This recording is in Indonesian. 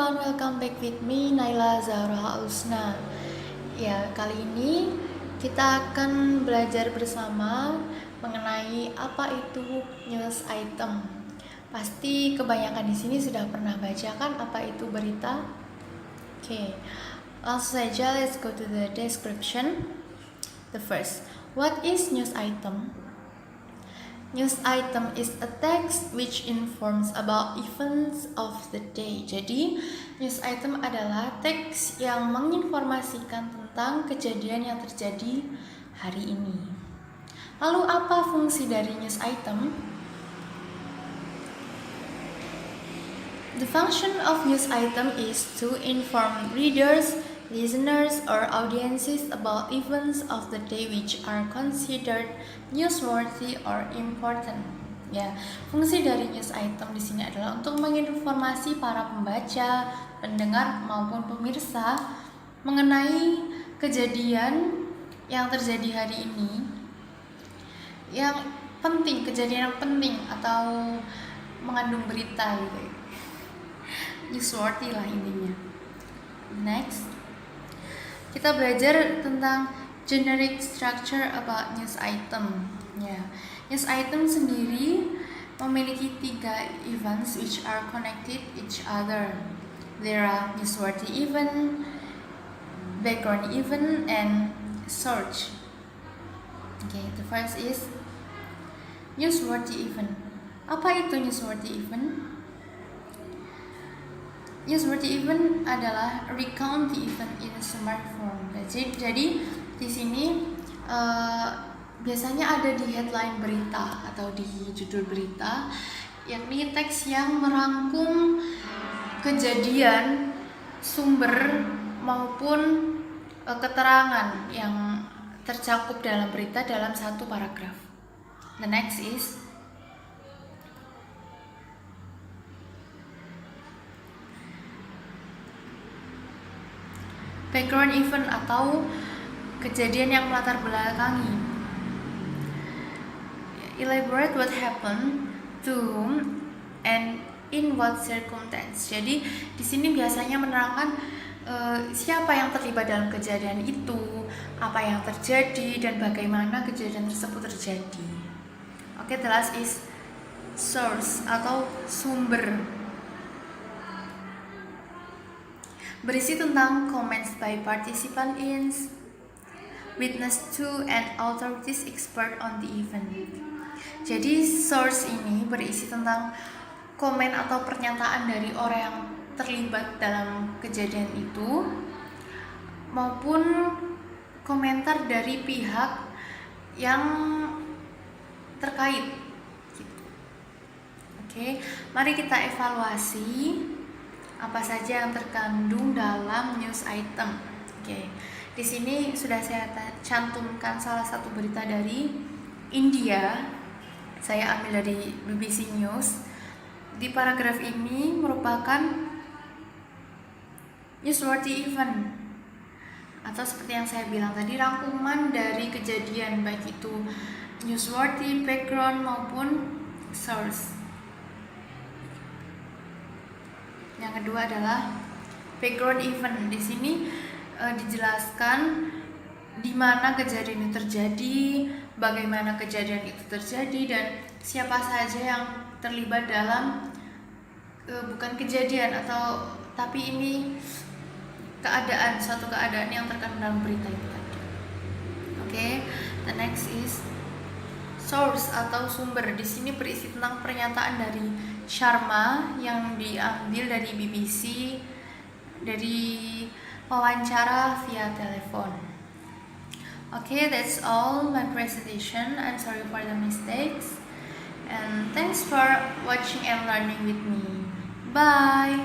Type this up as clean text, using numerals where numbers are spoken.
everyone, welcome back with me Naila Zahra Usna. Ya, kali ini kita akan belajar bersama mengenai apa itu news item. Pasti kebanyakan di sini sudah pernah baca kan apa itu berita? Oke, langsung saja let's go to the description. The first, what is news item? News item is a text which informs about events of the day. Jadi, news item adalah teks yang menginformasikan tentang kejadian yang terjadi hari ini. Lalu apa fungsi dari news item? The function of news item is to inform readers, listeners, or audiences about events of the day which are considered newsworthy or important. Ya, fungsi dari news item di sini adalah untuk menginformasi para pembaca, pendengar maupun pemirsa mengenai kejadian yang terjadi hari ini, yang penting, kejadian yang penting atau mengandung berita gitu. Newsworthy lah intinya. Next, kita belajar tentang generic structure about news item. Ya, news item sendiri memiliki 3 events which are connected each other. There are newsworthy event, background event, and source. Okay, the first is newsworthy event. Apa itu newsworthy event? Newsworthy event adalah recount the event in summary form. Jadi di sini biasanya ada di headline berita atau di judul berita, yakni teks yang merangkum kejadian, sumber maupun keterangan yang tercakup dalam berita dalam satu paragraf. The next is background event atau kejadian yang melatar belakangi. Elaborate what happened, to whom, and in what circumstance. Jadi di sini biasanya menerangkan siapa yang terlibat dalam kejadian itu, apa yang terjadi, dan bagaimana kejadian tersebut terjadi. Oke, the last is source atau sumber. Berisi tentang comments by participant in, witness to, and authorities expert on the event. Jadi source ini berisi tentang komen atau pernyataan dari orang yang terlibat dalam kejadian itu maupun komentar dari pihak yang terkait. Oke, mari kita evaluasi apa saja yang terkandung dalam news item. Oke, di sini sudah saya cantumkan salah satu berita dari India. Saya ambil dari BBC News. Di paragraf ini merupakan newsworthy event atau seperti yang saya bilang tadi, rangkuman dari kejadian baik itu newsworthy, background maupun source. Yang kedua adalah background event. Di sini dijelaskan di mana kejadian itu terjadi, bagaimana kejadian itu terjadi, dan siapa saja yang terlibat dalam bukan kejadian atau tapi ini keadaan, suatu keadaan yang terkandung dalam berita itu tadi. Oke, the next is source atau sumber. Di sini berisi tentang pernyataan dari Sharma yang diambil dari BBC dari wawancara via telepon. Okay, that's all my presentation. I'm sorry for the mistakes, and thanks for watching and learning with me. Bye.